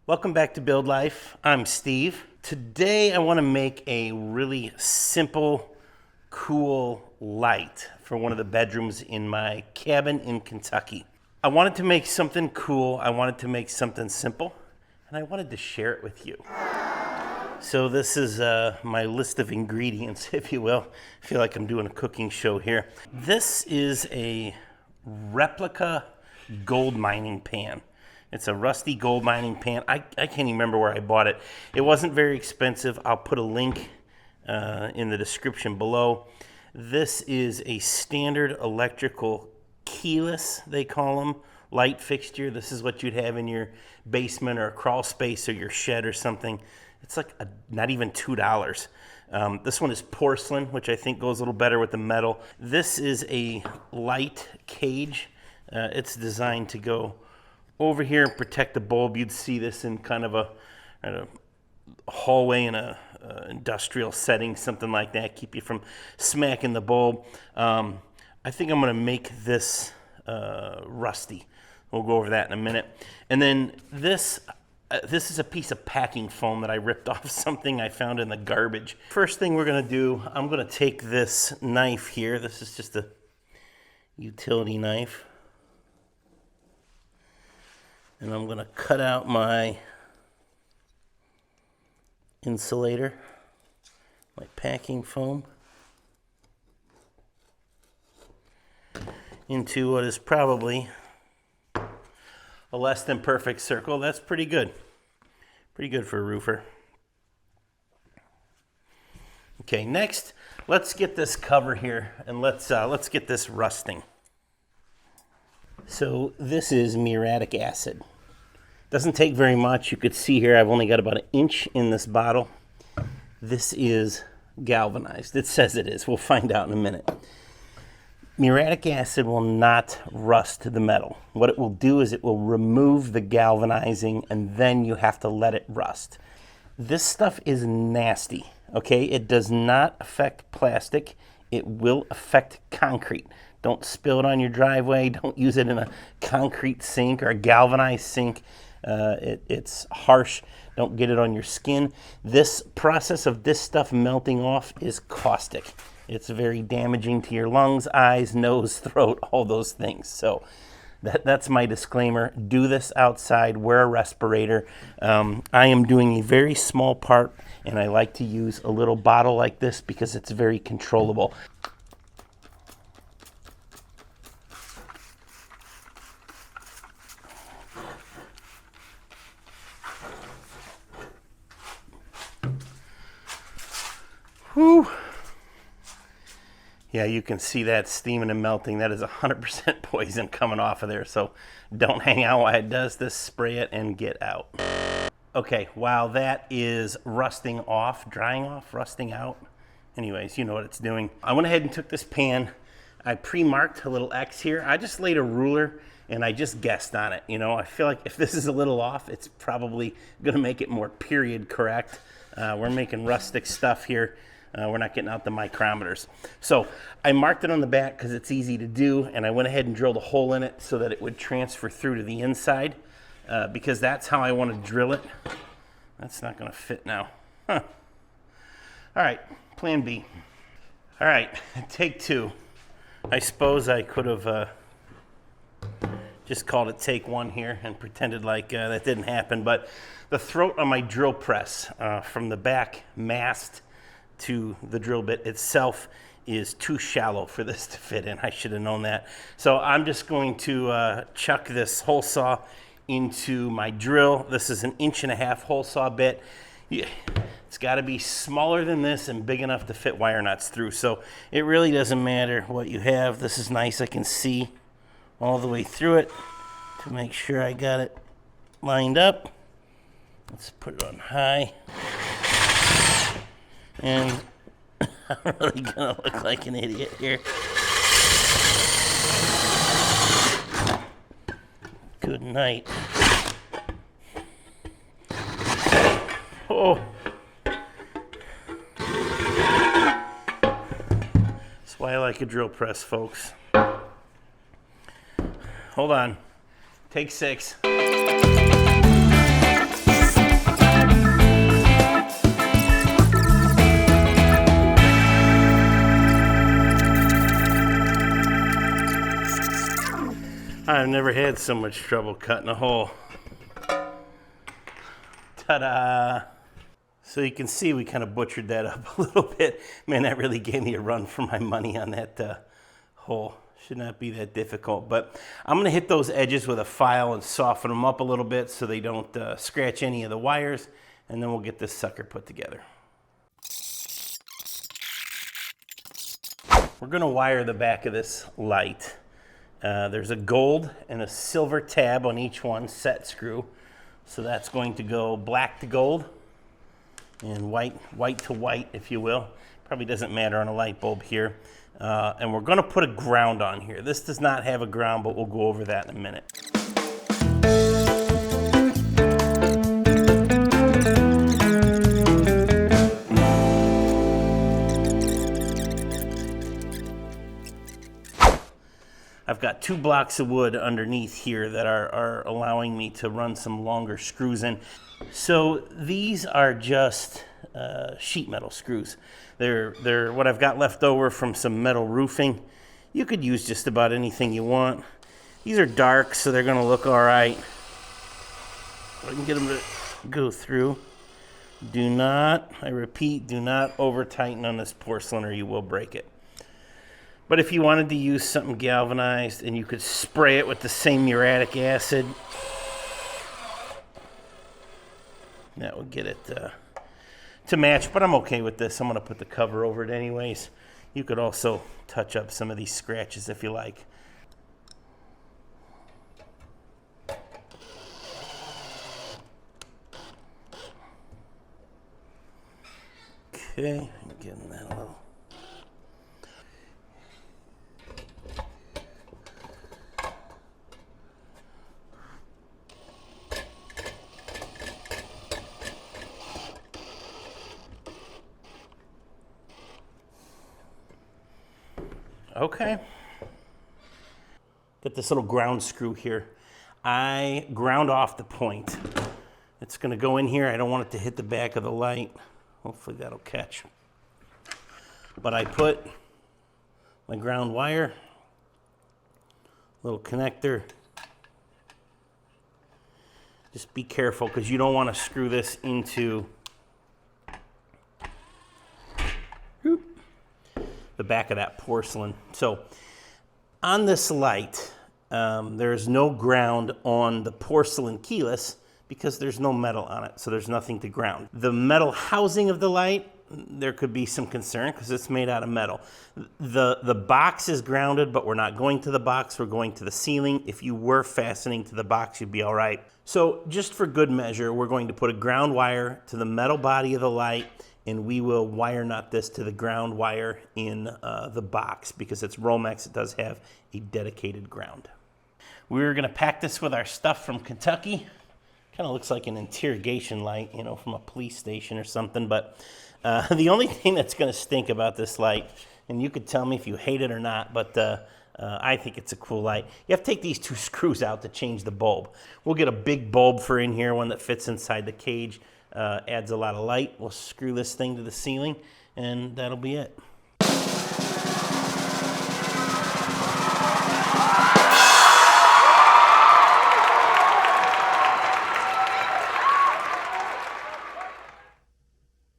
Welcome back to Build Life. I'm Steve. Today I want to make a really simple, cool light for one of the bedrooms in my cabin in Kentucky. I wanted to make something cool, I wanted to make something simple, and I wanted to share it with you. So this is my list of ingredients, if you will. I feel like I'm doing a cooking show here. This is a replica gold mining pan. It's a rusty gold mining pan. I can't even remember where I bought it. It wasn't very expensive. I'll put a link in the description below. This is a standard electrical keyless, they call them, light fixture. This is what you'd have in your basement or a crawl space or your shed or something. It's like not even $2. This one is porcelain, which I think goes a little better with the metal. This is a light cage. It's designed to go over here and protect the bulb. You'd see this in kind of a hallway in a industrial setting, something like that. Keep you from smacking the bulb. I think I'm going to make this rusty. We'll go over that in a minute. And then this is a piece of packing foam that I ripped off something I found in the garbage. First thing we're going to do, I'm going to take this knife here. This is just a utility knife. And I'm going to cut out my insulator, my packing foam, into what is probably a less than perfect circle. That's pretty good. Pretty good for a roofer. Okay, next, let's get this cover here and let's get this rusting. So this is muriatic acid. Doesn't take very much. You could see here I've only got about 1 inch in this bottle. This is galvanized. It says it is. We'll find out in a minute. Muriatic acid will not rust the metal. What it will do is it will remove the galvanizing and then you have to let it rust. This stuff is nasty, okay? It does not affect plastic. It will affect concrete. Don't spill it on your driveway. Don't use it in a concrete sink or a galvanized sink. It's harsh. Don't get it on your skin. This process of this stuff melting off is caustic. It's very damaging to your lungs, eyes, nose, throat, all those things. So that's my disclaimer. Do this outside. Wear a respirator. I am doing a very small part, and I like to use a little bottle like this because it's very controllable. Whew. Yeah, you can see that steaming and melting. That is 100% poison coming off of there. So don't hang out while it does this. Spray it and get out. Okay, while that is rusting off, drying off, rusting out. Anyways, you know what it's doing. I went ahead and took this pan. I pre-marked a little X here. I just laid a ruler and I just guessed on it. You know, I feel like if this is a little off, it's probably going to make it more period correct. We're making rustic stuff here. We're not getting out the micrometers. So I marked it on the back because it's easy to do, and I went ahead and drilled a hole in it so that it would transfer through to the inside because that's how I want to drill it. That's not going to fit now. Huh. All right, plan B. All right, take 2. I suppose I could have just called it take 1 here and pretended like that didn't happen, but the throat on my drill press from the back mast to the drill bit itself is too shallow for this to fit in. I should have known that. So I'm just going to chuck this hole saw into my drill. This is 1.5 inch hole saw bit. Yeah, it's got to be smaller than this and big enough to fit wire nuts through. So it really doesn't matter what you have. This is nice. I can see all the way through it to make sure I got it lined up. Let's put it on high. And I'm really gonna look like an idiot here. Good night. Oh. That's why I like a drill press, folks. Hold on. Take 6. I've never had so much trouble cutting a hole. Ta-da! So you can see we kind of butchered that up a little bit. Man, that really gave me a run for my money on that hole. Should not be that difficult, but I'm gonna hit those edges with a file and soften them up a little bit so they don't scratch any of the wires, and then we'll get this sucker put together. We're gonna wire the back of this light. There's a gold and a silver tab on each one, set screw. So that's going to go black to gold and white to white, if you will. Probably doesn't matter on a light bulb here. And we're gonna put a ground on here. This does not have a ground, but we'll go over that in a minute. I've got 2 blocks of wood underneath here that are allowing me to run some longer screws in. So these are just sheet metal screws. They're what I've got left over from some metal roofing. You could use just about anything you want. These are dark, so they're gonna look all right. I can get them to go through. Do not, I repeat, do not over tighten on this porcelain or you will break it. But if you wanted to use something galvanized and you could spray it with the same muriatic acid, that would get it to match. But I'm okay with this. I'm going to put the cover over it anyways. You could also touch up some of these scratches if you like. Okay, I'm getting that a little. Okay. Got this little ground screw here. I ground off the point. It's gonna go in here. I don't want it to hit the back of the light. Hopefully that'll catch. But I put my ground wire, little connector. Just be careful because you don't want to screw this into the back of that porcelain. So on this light, there's no ground on the porcelain keyless because there's no metal on it, so there's nothing to ground. The metal housing of the light, there could be some concern because it's made out of metal. The box is grounded, but we're not going to the box, we're going to the ceiling. If you were fastening to the box, you'd be all right. So just for good measure, we're going to put a ground wire to the metal body of the light, and we will wire nut this to the ground wire in the box because it's Romex. It does have a dedicated ground. We're gonna pack this with our stuff from Kentucky. Kind of looks like an interrogation light, you know, from a police station or something, but the only thing that's gonna stink about this light, and you could tell me if you hate it or not, but I think it's a cool light. You have to take these 2 screws out to change the bulb. We'll get a big bulb for in here, one that fits inside the cage. Adds a lot of light. We'll screw this thing to the ceiling, and that'll be it.